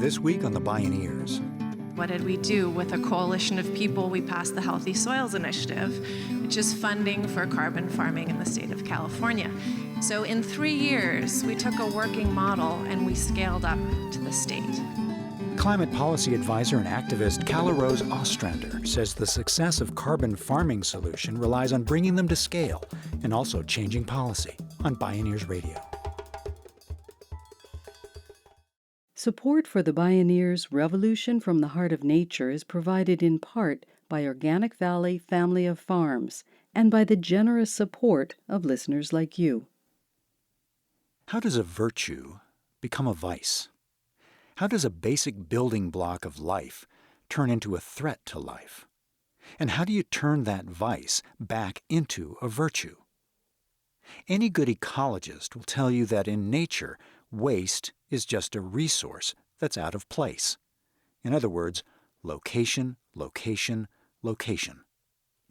This week on the Bioneers. What did we do? With a coalition of people, we passed the Healthy Soils Initiative, which is funding for carbon farming in the state of California. So in 3 years, we took a working model and we scaled up to the state. Climate policy advisor and activist Rose Ostrander says the success of carbon farming solution relies on bringing them to scale and also changing policy on Bioneers Radio. Support for the Bioneers Revolution from the Heart of Nature is provided in part by Organic Valley Family of Farms and by the generous support of listeners like you. How does a virtue become a vice? How does a basic building block of life turn into a threat to life? And how do you turn that vice back into a virtue? Any good ecologist will tell you that in nature, waste is just a resource that's out of place. In other words, location, location, location.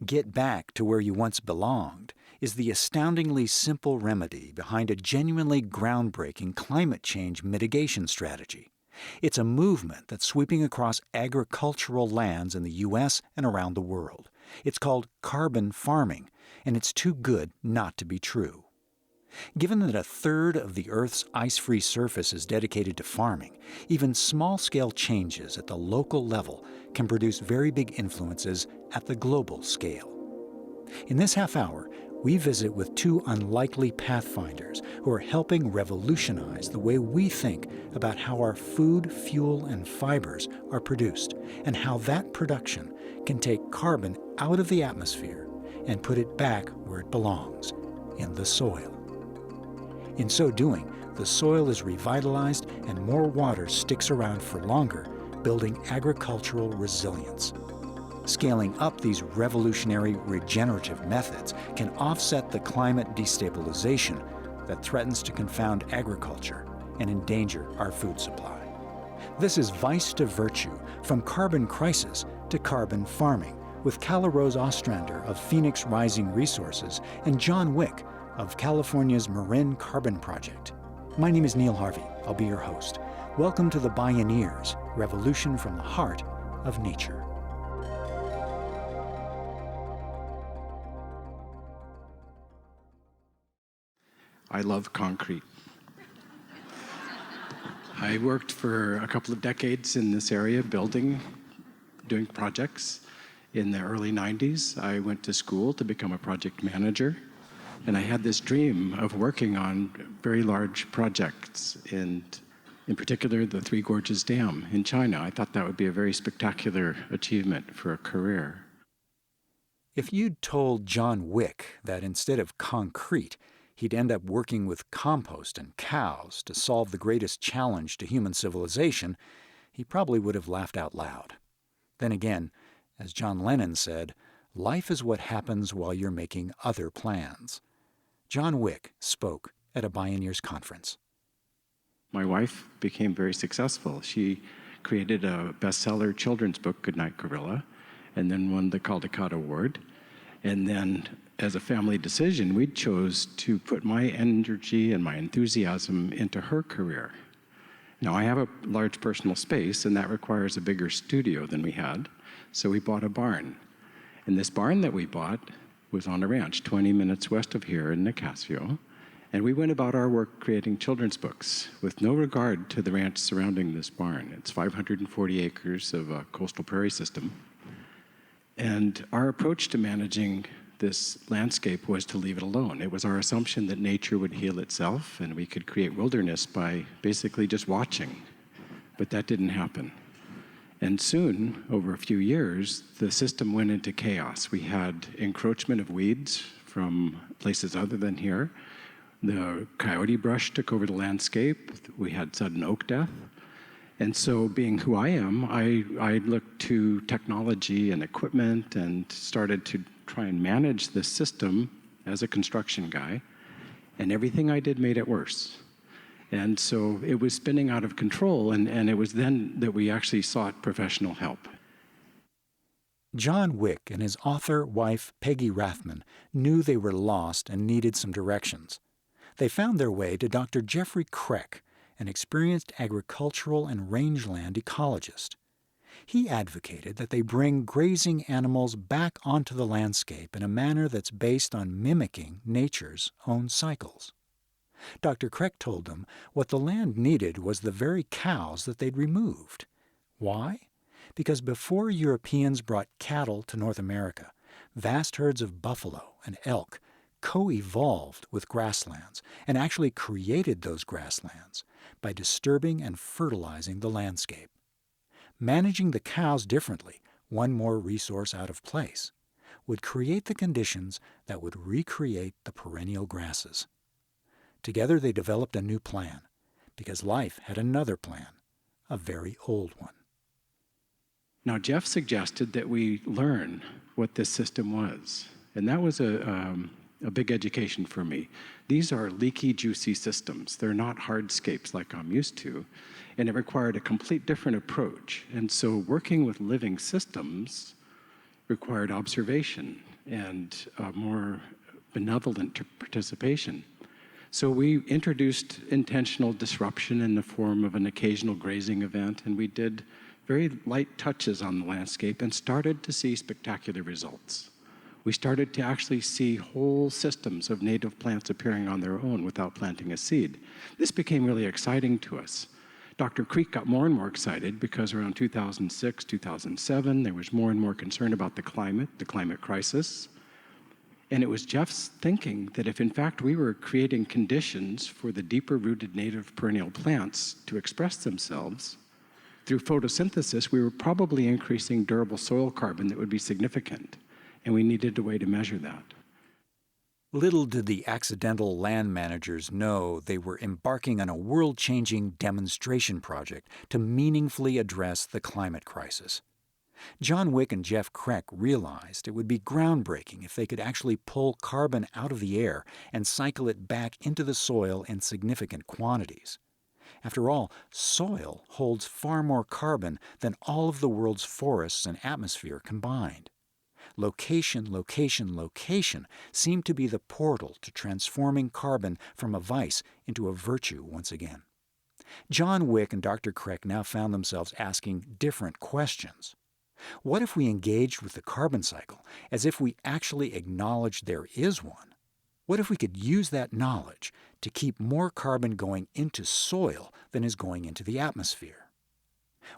Get back to where you once belonged is the astoundingly simple remedy behind a genuinely groundbreaking climate change mitigation strategy. It's a movement that's sweeping across agricultural lands in the U.S. and around the world. It's called carbon farming, and it's too good not to be true. Given that a third of the Earth's ice-free surface is dedicated to farming, even small-scale changes at the local level can produce very big influences at the global scale. In this half hour, we visit with two unlikely pathfinders who are helping revolutionize the way we think about how our food, fuel, and fibers are produced, and how that production can take carbon out of the atmosphere and put it back where it belongs, in the soil. In so doing, the soil is revitalized and more water sticks around for longer, building agricultural resilience. Scaling up these revolutionary regenerative methods can offset the climate destabilization that threatens to confound agriculture and endanger our food supply. This is Vice to Virtue, from carbon crisis to carbon farming, with Rose Ostrander of Phoenix Rising Resources and John Wick of California's Marin Carbon Project. My name is Neil Harvey. I'll be your host. Welcome to the Bioneers, Revolution from the Heart of Nature. I love concrete. I worked for a couple of decades in this area, doing projects. In the early 90s, I went to school to become a project manager. And I had this dream of working on very large projects, and in particular, the Three Gorges Dam in China. I thought that would be a very spectacular achievement for a career. If you'd told John Wick that instead of concrete, he'd end up working with compost and cows to solve the greatest challenge to human civilization, he probably would have laughed out loud. Then again, as John Lennon said, life is what happens while you're making other plans. John Wick spoke at a Bioneers conference. My wife became very successful. She created a bestseller children's book, Goodnight Gorilla, and then won the Caldecott Award. And then, as a family decision, we chose to put my energy and my enthusiasm into her career. Now, I have a large personal space, and that requires a bigger studio than we had, so we bought a barn. And this barn that we bought was on a ranch 20 minutes west of here in Nicasio, and we went about our work creating children's books with no regard to the ranch surrounding this barn. It's 540 acres of a coastal prairie system. And our approach to managing this landscape was to leave it alone. It was our assumption that nature would heal itself and we could create wilderness by basically just watching. But that didn't happen. And soon, over a few years, the system went into chaos. We had encroachment of weeds from places other than here. The coyote brush took over the landscape. We had sudden oak death. And so, being who I am, I looked to technology and equipment and started to try and manage this system as a construction guy. And everything I did made it worse. And so it was spinning out of control, and it was then that we actually sought professional help. John Wick and his author wife, Peggy Rathman, knew they were lost and needed some directions. They found their way to Dr. Jeffrey Kreck an experienced agricultural and rangeland ecologist. He advocated that they bring grazing animals back onto the landscape in a manner that's based on mimicking nature's own cycles. Dr. Kreck told them what the land needed was the very cows that they'd removed. Why? Because before Europeans brought cattle to North America, vast herds of buffalo and elk co-evolved with grasslands and actually created those grasslands by disturbing and fertilizing the landscape. Managing the cows differently, one more resource out of place, would create the conditions that would recreate the perennial grasses. Together they developed a new plan, because life had another plan, a very old one. Now, Jeff suggested that we learn what this system was, and that was a big education for me. These are leaky, juicy systems. They're not hardscapes like I'm used to, and it required a complete different approach. And so working with living systems required observation and more benevolent participation. So we introduced intentional disruption in the form of an occasional grazing event, and we did very light touches on the landscape and started to see spectacular results. We started to actually see whole systems of native plants appearing on their own without planting a seed. This became really exciting to us. Dr. Creek got more and more excited because around 2006, 2007, there was more and more concern about the climate crisis. And it was Jeff's thinking that if in fact we were creating conditions for the deeper-rooted native perennial plants to express themselves, through photosynthesis, we were probably increasing durable soil carbon that would be significant, and we needed a way to measure that. Little did the accidental land managers know they were embarking on a world-changing demonstration project to meaningfully address the climate crisis. John Wick and Jeff Kreck realized it would be groundbreaking if they could actually pull carbon out of the air and cycle it back into the soil in significant quantities. After all, soil holds far more carbon than all of the world's forests and atmosphere combined. Location, location, location seemed to be the portal to transforming carbon from a vice into a virtue once again. John Wick and Dr. Kreck now found themselves asking different questions. What if we engaged with the carbon cycle as if we actually acknowledged there is one? What if we could use that knowledge to keep more carbon going into soil than is going into the atmosphere?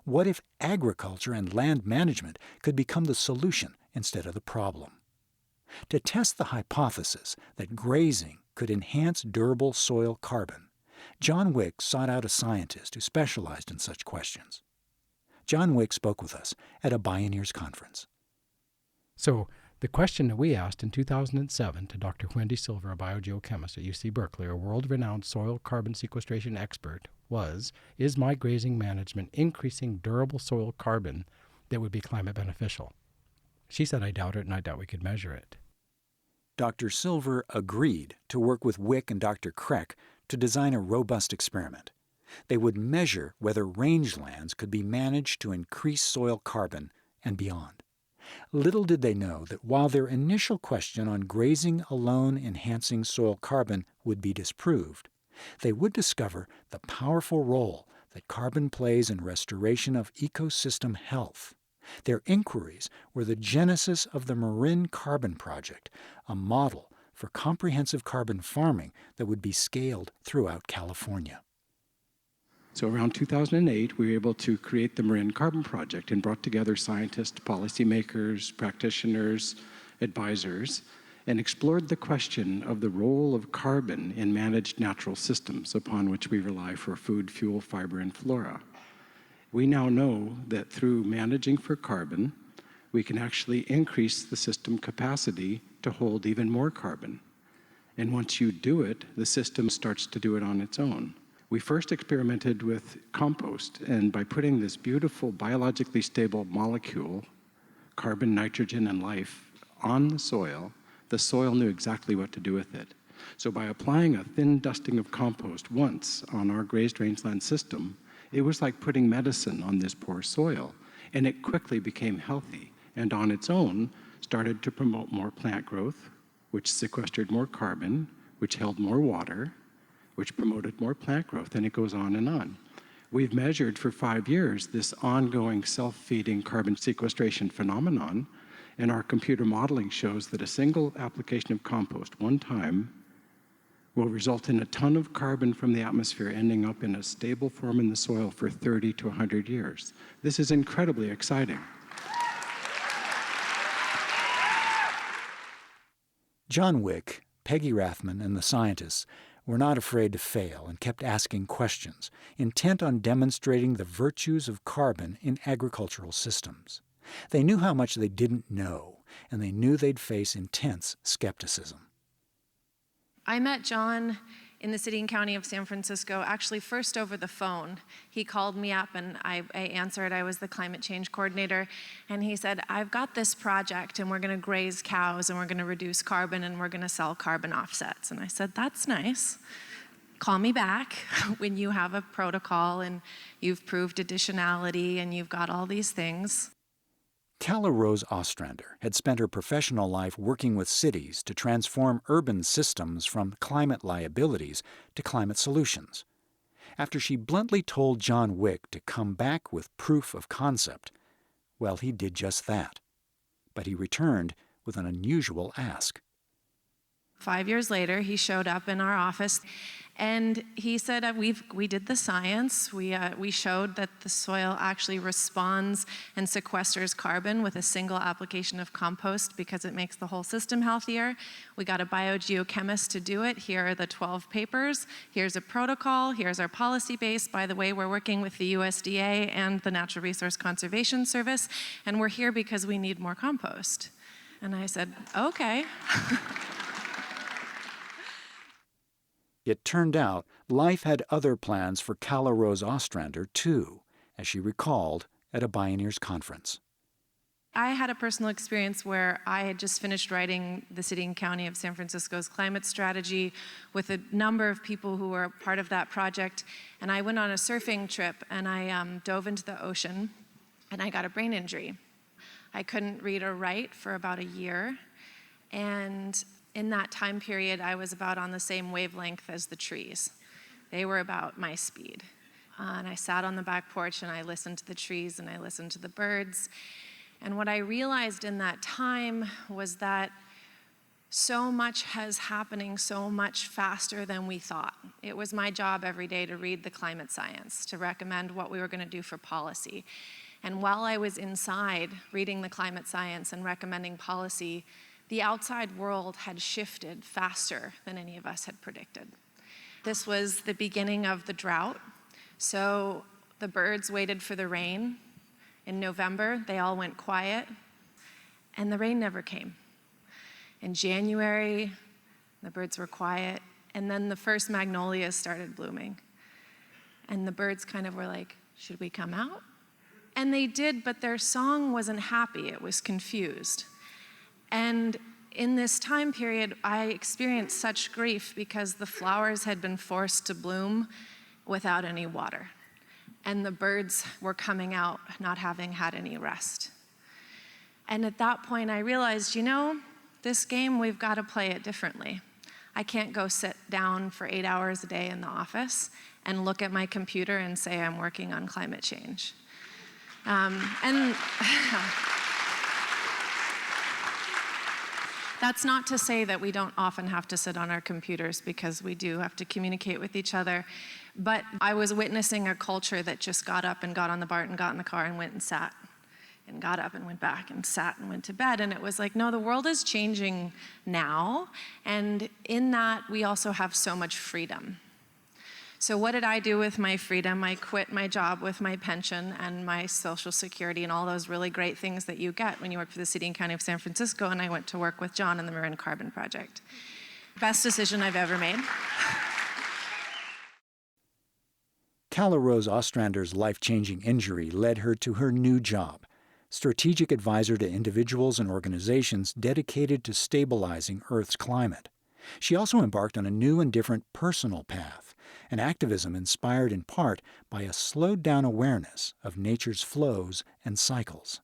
What if agriculture and land management could become the solution instead of the problem? To test the hypothesis that grazing could enhance durable soil carbon, John Wick sought out a scientist who specialized in such questions. John Wick spoke with us at a Bioneers conference. So the question that we asked in 2007 to Dr. Wendy Silver, a biogeochemist at UC Berkeley, a world-renowned soil carbon sequestration expert, was, is my grazing management increasing durable soil carbon that would be climate beneficial? She said, I doubt it, and I doubt we could measure it. Dr. Silver agreed to work with Wick and Dr. Kreck to design a robust experiment. They would measure whether rangelands could be managed to increase soil carbon and beyond. Little did they know that while their initial question on grazing alone enhancing soil carbon would be disproved, they would discover the powerful role that carbon plays in restoration of ecosystem health. Their inquiries were the genesis of the Marin Carbon Project, a model for comprehensive carbon farming that would be scaled throughout California. So around 2008, we were able to create the Marin Carbon Project and brought together scientists, policymakers, practitioners, advisors, and explored the question of the role of carbon in managed natural systems upon which we rely for food, fuel, fiber, and flora. We now know that through managing for carbon, we can actually increase the system capacity to hold even more carbon. And once you do it, the system starts to do it on its own. We first experimented with compost, and by putting this beautiful biologically stable molecule, carbon, nitrogen, and life, on the soil knew exactly what to do with it. So by applying a thin dusting of compost once on our grazed rangeland system, it was like putting medicine on this poor soil, and it quickly became healthy, and on its own started to promote more plant growth, which sequestered more carbon, which held more water, which promoted more plant growth, and it goes on and on. We've measured for 5 years this ongoing self-feeding carbon sequestration phenomenon, and our computer modeling shows that a single application of compost one time will result in a ton of carbon from the atmosphere ending up in a stable form in the soil for 30 to 100 years. This is incredibly exciting. John Wick, Peggy Rathman, and the scientists were not afraid to fail and kept asking questions, intent on demonstrating the virtues of carbon in agricultural systems. They knew how much they didn't know, and they knew they'd face intense skepticism. I met John in the city and county of San Francisco, actually first over the phone. He called me up and I answered. I was the climate change coordinator. And he said, I've got this project and we're going to graze cows and we're going to reduce carbon and we're going to sell carbon offsets. And I said, that's nice. Call me back when you have a protocol and you've proved additionality and you've got all these things. Calla Rose Ostrander had spent her professional life working with cities to transform urban systems from climate liabilities to climate solutions. After she bluntly told John Wick to come back with proof of concept, well, he did just that. But he returned with an unusual ask. 5 years later, he showed up in our office and he said, we did the science. We showed that the soil actually responds and sequesters carbon with a single application of compost because it makes the whole system healthier. We got a biogeochemist to do it. Here are the 12 papers. Here's a protocol. Here's our policy base. By the way, we're working with the USDA and the Natural Resource Conservation Service, and we're here because we need more compost. And I said, okay. It turned out life had other plans for Calla Rose Ostrander, too, as she recalled at a Bioneers conference. I had a personal experience where I had just finished writing the city and county of San Francisco's climate strategy with a number of people who were part of that project. And I went on a surfing trip and I dove into the ocean and I got a brain injury. I couldn't read or write for about a year. And in that time period, I was about on the same wavelength as the trees. They were about my speed. And I sat on the back porch and I listened to the trees and I listened to the birds. And what I realized in that time was that so much is happening so much faster than we thought. It was my job every day to read the climate science, to recommend what we were going to do for policy. And while I was inside reading the climate science and recommending policy, the outside world had shifted faster than any of us had predicted. This was the beginning of the drought. So the birds waited for the rain. In November, they all went quiet, and the rain never came. In January, the birds were quiet, and then the first magnolias started blooming. And the birds kind of were like, should we come out? And they did, but their song wasn't happy, it was confused. And in this time period, I experienced such grief because the flowers had been forced to bloom without any water. And the birds were coming out not having had any rest. And at that point, I realized, this game, we've got to play it differently. I can't go sit down for 8 hours a day in the office and look at my computer and say I'm working on climate change. That's not to say that we don't often have to sit on our computers, because we do have to communicate with each other. But I was witnessing a culture that just got up and got on the BART and got in the car and went and sat, and got up and went back and sat and went to bed. And it was like, no, the world is changing now. And in that, we also have so much freedom. So what did I do with my freedom? I quit my job with my pension and my Social Security and all those really great things that you get when you work for the city and county of San Francisco, and I went to work with John in the Marin Carbon Project. Best decision I've ever made. Calla Rose Ostrander's life-changing injury led her to her new job, strategic advisor to individuals and organizations dedicated to stabilizing Earth's climate. She also embarked on a new and different personal path, an activism inspired in part by a slowed-down awareness of nature's flows and cycles.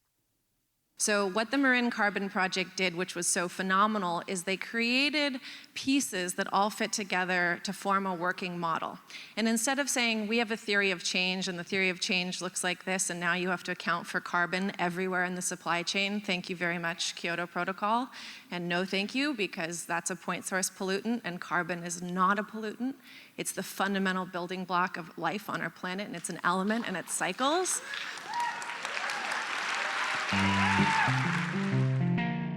So what the Marin Carbon Project did, which was so phenomenal, is they created pieces that all fit together to form a working model. And instead of saying, we have a theory of change, and the theory of change looks like this, and now you have to account for carbon everywhere in the supply chain, thank you very much, Kyoto Protocol, and no thank you, because that's a point source pollutant, and carbon is not a pollutant. It's the fundamental building block of life on our planet, and it's an element, and it cycles.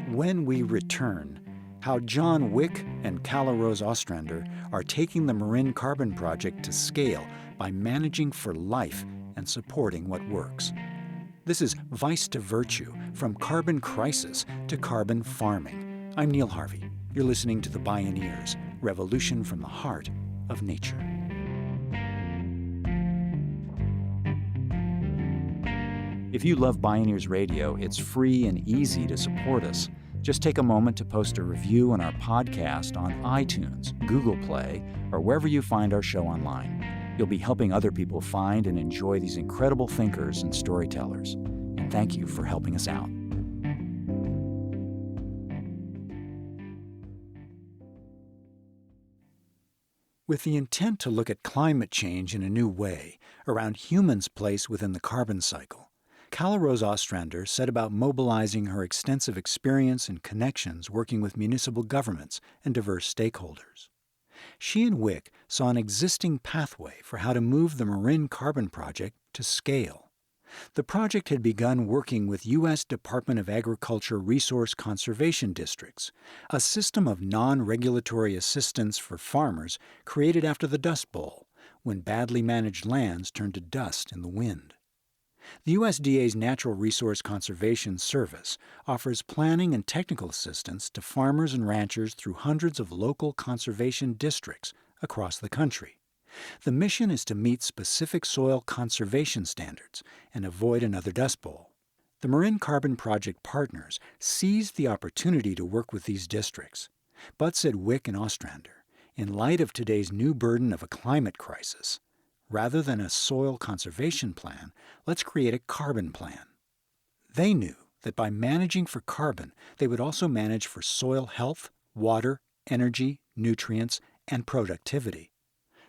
When we return, how John Wick and Calla Rose Ostrander are taking the Marin Carbon Project to scale by managing for life and supporting what works. This is Vice to Virtue, from carbon crisis to carbon farming. I'm Neil Harvey. You're listening to the Bioneers, Revolution from the Heart of Nature. If you love Bioneers Radio, it's free and easy to support us. Just take a moment to post a review on our podcast on iTunes, Google Play, or wherever you find our show online. You'll be helping other people find and enjoy these incredible thinkers and storytellers. And thank you for helping us out. With the intent to look at climate change in a new way, around humans' place within the carbon cycle, Calla Rose Ostrander set about mobilizing her extensive experience and connections working with municipal governments and diverse stakeholders. She and Wick saw an existing pathway for how to move the Marin Carbon Project to scale. The project had begun working with U.S. Department of Agriculture resource conservation districts, a system of non-regulatory assistance for farmers created after the Dust Bowl, when badly managed lands turned to dust in the wind. The USDA's Natural Resource Conservation Service offers planning and technical assistance to farmers and ranchers through hundreds of local conservation districts across the country. The mission is to meet specific soil conservation standards and avoid another Dust Bowl. The Marin Carbon Project partners seized the opportunity to work with these districts, but said Wick and Ostrander, in light of today's new burden of a climate crisis, rather than a soil conservation plan, let's create a carbon plan. They knew that by managing for carbon, they would also manage for soil health, water, energy, nutrients, and productivity.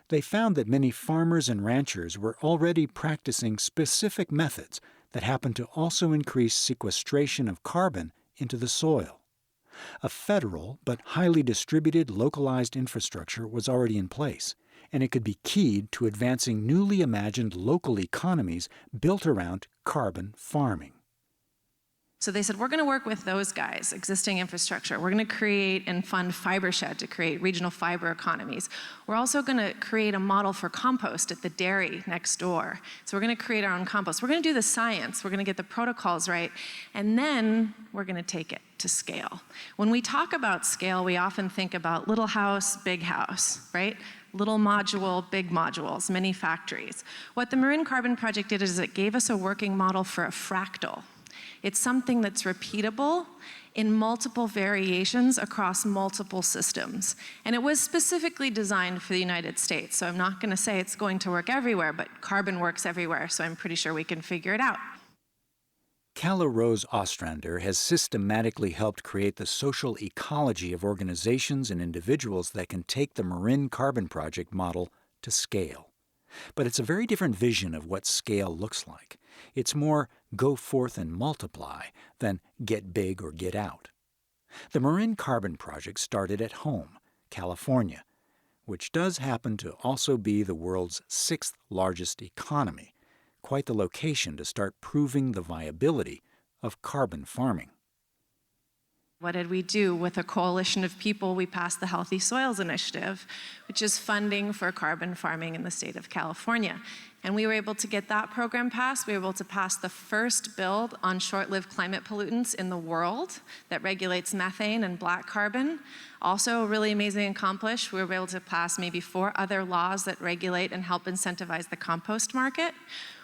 They found that many farmers and ranchers were already practicing specific methods that happened to also increase sequestration of carbon into the soil. A federal but highly distributed localized infrastructure was already in place, and it could be keyed to advancing newly imagined local economies built around carbon farming. So they said, we're going to work with those guys, existing infrastructure. We're going to create and fund FiberShed to create regional fiber economies. We're also going to create a model for compost at the dairy next door. So we're going to create our own compost. We're going to do the science. We're going to get the protocols right. And then we're going to take it to scale. When we talk about scale, we often think about little house, big house, right? Little module, big modules, many factories. What the Marin Carbon Project did is it gave us a working model for a fractal. It's something that's repeatable in multiple variations across multiple systems. And it was specifically designed for the United States. So I'm not going to say it's going to work everywhere, but carbon works everywhere, so I'm pretty sure we can figure it out. Calla Rose Ostrander has systematically helped create the social ecology of organizations and individuals that can take the Marin Carbon Project model to scale. But it's a very different vision of what scale looks like. It's more go forth and multiply than get big or get out. The Marin Carbon Project started at home, California, which does happen to also be the world's 6th largest economy. Quite the location to start proving the viability of carbon farming. What did we do? With a coalition of people, we passed the Healthy Soils Initiative, which is funding for carbon farming in the state of California. And we were able to get that program passed. We were able to pass the first bill on short-lived climate pollutants in the world that regulates methane and black carbon. Also really amazing accomplished. We were able to pass maybe 4 other laws that regulate and help incentivize the compost market.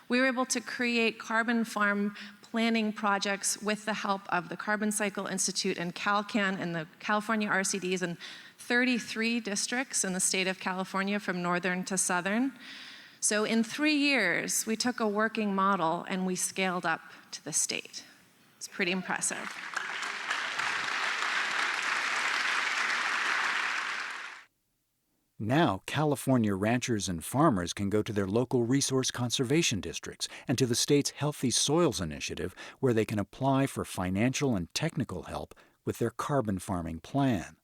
We were able to create carbon farm planning projects with the help of the Carbon Cycle Institute and CalCan and the California RCDs in 33 districts in the state of California from northern to southern. So in 3 years, we took a working model and we scaled up to the state. It's pretty impressive. Now, California ranchers and farmers can go to their local resource conservation districts and to the state's Healthy Soils Initiative, where they can apply for financial and technical help with their carbon farming plan.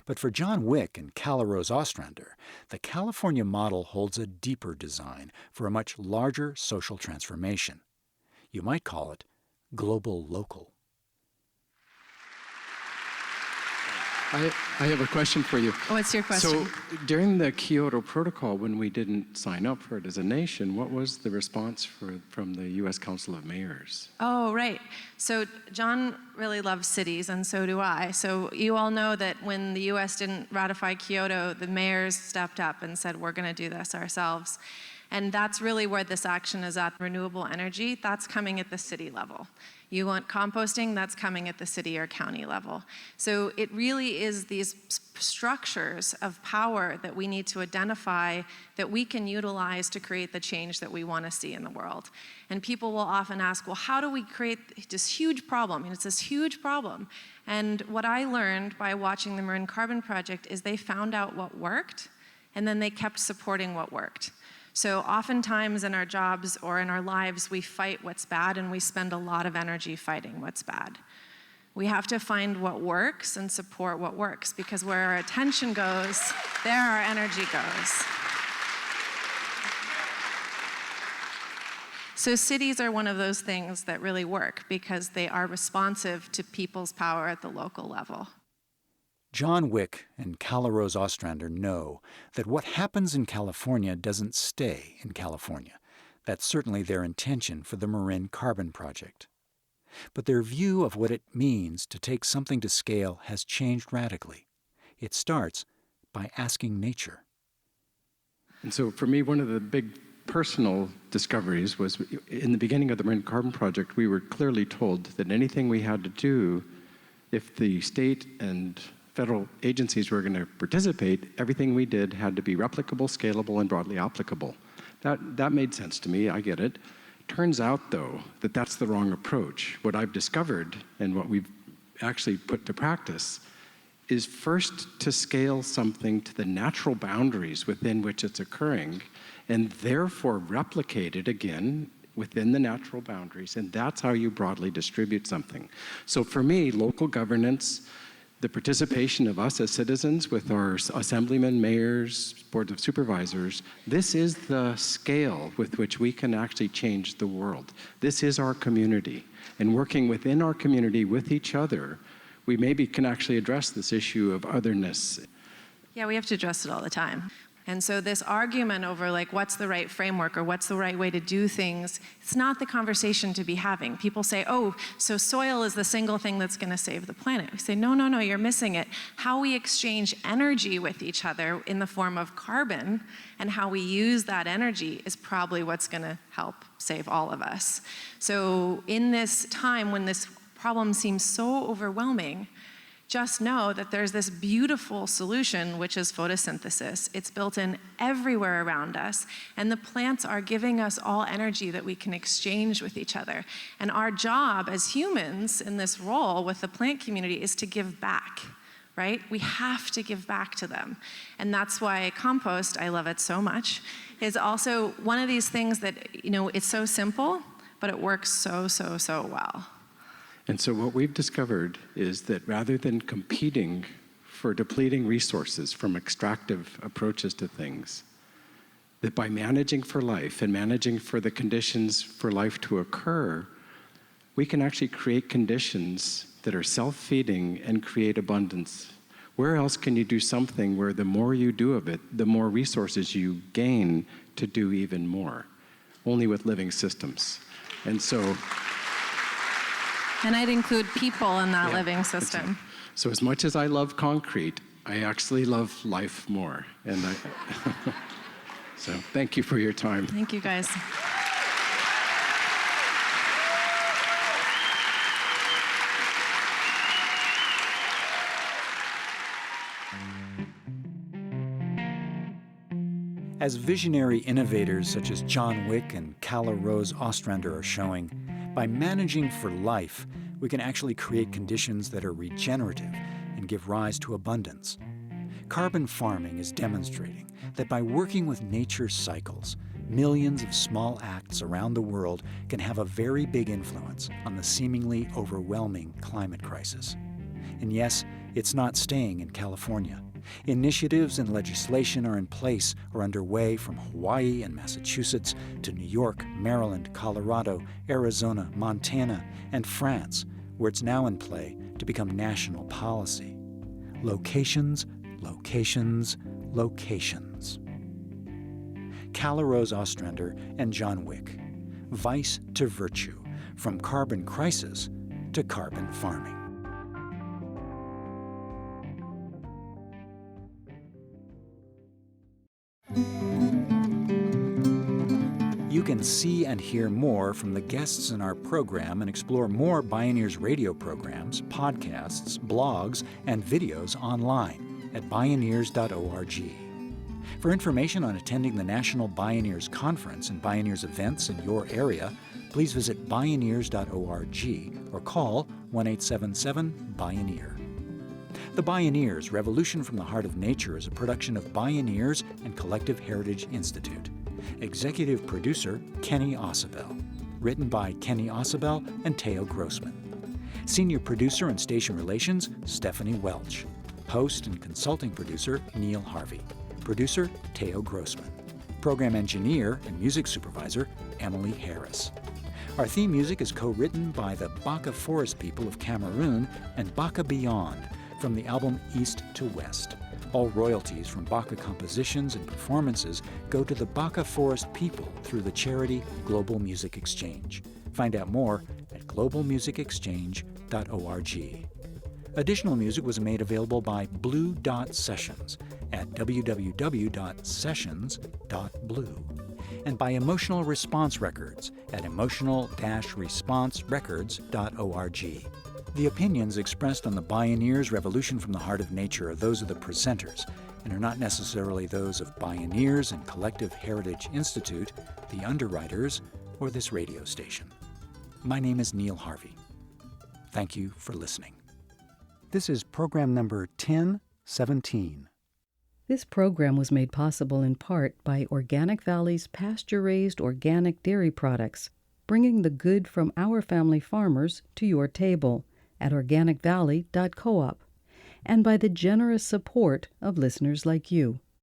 But for John Wick and Calla Rose Ostrander, the California model holds a deeper design for a much larger social transformation. You might call it global local. I have a question for you. What's your question? So during the Kyoto Protocol, when we didn't sign up for it as a nation, what was the response from the U.S. Council of Mayors? Oh, right. So John really loves cities, and so do I. So you all know that when the U.S. didn't ratify Kyoto, the mayors stepped up and said, we're going to do this ourselves. And that's really where this action is at. Renewable energy, that's coming at the city level. You want composting, that's coming at the city or county level. So it really is these structures of power that we need to identify that we can utilize to create the change that we want to see in the world. And people will often ask, well, how do we create this huge problem? And it's this huge problem. And what I learned by watching the Marin Carbon Project is they found out what worked, and then they kept supporting what worked. So oftentimes in our jobs or in our lives, we fight what's bad and we spend a lot of energy fighting what's bad. We have to find what works and support what works, because where our attention goes, there our energy goes. So cities are one of those things that really work because they are responsive to people's power at the local level. John Wick and Calla Rose Ostrander know that what happens in California doesn't stay in California. That's certainly their intention for the Marin Carbon Project. But their view of what it means to take something to scale has changed radically. It starts by asking nature. And so for me, one of the big personal discoveries was in the beginning of the Marin Carbon Project, we were clearly told that anything we had to do, if the state and federal agencies were going to participate, everything we did had to be replicable, scalable, and broadly applicable. That made sense to me. I get it. Turns out, though, that that's the wrong approach. What I've discovered and what we've actually put to practice is first to scale something to the natural boundaries within which it's occurring, and therefore replicate it again within the natural boundaries. And that's how you broadly distribute something. So for me, local governance, the participation of us as citizens with our assemblymen, mayors, boards of supervisors, this is the scale with which we can actually change the world. This is our community. And working within our community with each other, we maybe can actually address this issue of otherness. Yeah, we have to address it all the time. And so this argument over like what's the right framework or what's the right way to do things, it's not the conversation to be having. People say, oh, so soil is the single thing that's going to save the planet. We say, no, you're missing it. How we exchange energy with each other in the form of carbon and how we use that energy is probably what's going to help save all of us. So in this time when this problem seems so overwhelming, just know that there's this beautiful solution, which is photosynthesis. It's built in everywhere around us, and the plants are giving us all energy that we can exchange with each other. And our job as humans in this role with the plant community is to give back, right? We have to give back to them. And that's why compost, I love it so much, is also one of these things that, it's so simple, but it works so well. And so what we've discovered is that rather than competing for depleting resources from extractive approaches to things, that by managing for life and managing for the conditions for life to occur, we can actually create conditions that are self-feeding and create abundance. Where else can you do something where the more you do of it, the more resources you gain to do even more? Only with living systems. And so... And I'd include people in that living system. So as much as I love concrete, I actually love life more. And so thank you for your time. Thank you, guys. As visionary innovators such as John Wick and Calla Rose Ostrander are showing, By managing for life, we can actually create conditions that are regenerative and give rise to abundance. Carbon farming is demonstrating that by working with nature's cycles, millions of small acts around the world can have a very big influence on the seemingly overwhelming climate crisis. And yes, it's not staying in California. Initiatives and legislation are in place or underway from Hawaii and Massachusetts to New York, Maryland, Colorado, Arizona, Montana, and France, where it's now in play to become national policy. Locations, locations, locations. Calla Rose Ostrander and John Wick. Vice to Virtue, from carbon crisis to carbon farming. You can see and hear more from the guests in our program and explore more Bioneers radio programs, podcasts, blogs, and videos online at bioneers.org. For information on attending the National Bioneers Conference and Bioneers events in your area, please visit bioneers.org or call 1-877-BIONEER. The Bioneers, Revolution from the Heart of Nature is a production of Bioneers and Collective Heritage Institute. Executive producer, Kenny Ausubel. Written by Kenny Ausubel and Teo Grossman. Senior producer and station relations, Stephanie Welch. Host and consulting producer, Neil Harvey. Producer, Teo Grossman. Program engineer and music supervisor, Emily Harris. Our theme music is co-written by the Baka Forest people of Cameroon and Baka Beyond from the album East to West. All royalties from Baka compositions and performances go to the Baka Forest people through the charity Global Music Exchange. Find out more at globalmusicexchange.org. Additional music was made available by Blue Dot Sessions at www.sessions.blue and by Emotional Response Records at emotional-responserecords.org. The opinions expressed on the Bioneers Revolution from the Heart of Nature are those of the presenters and are not necessarily those of Bioneers and Collective Heritage Institute, the underwriters, or this radio station. My name is Neil Harvey. Thank you for listening. This is program number 1017. This program was made possible in part by Organic Valley's pasture-raised organic dairy products, bringing the good from our family farmers to your table at organicvalley.coop, and by the generous support of listeners like you.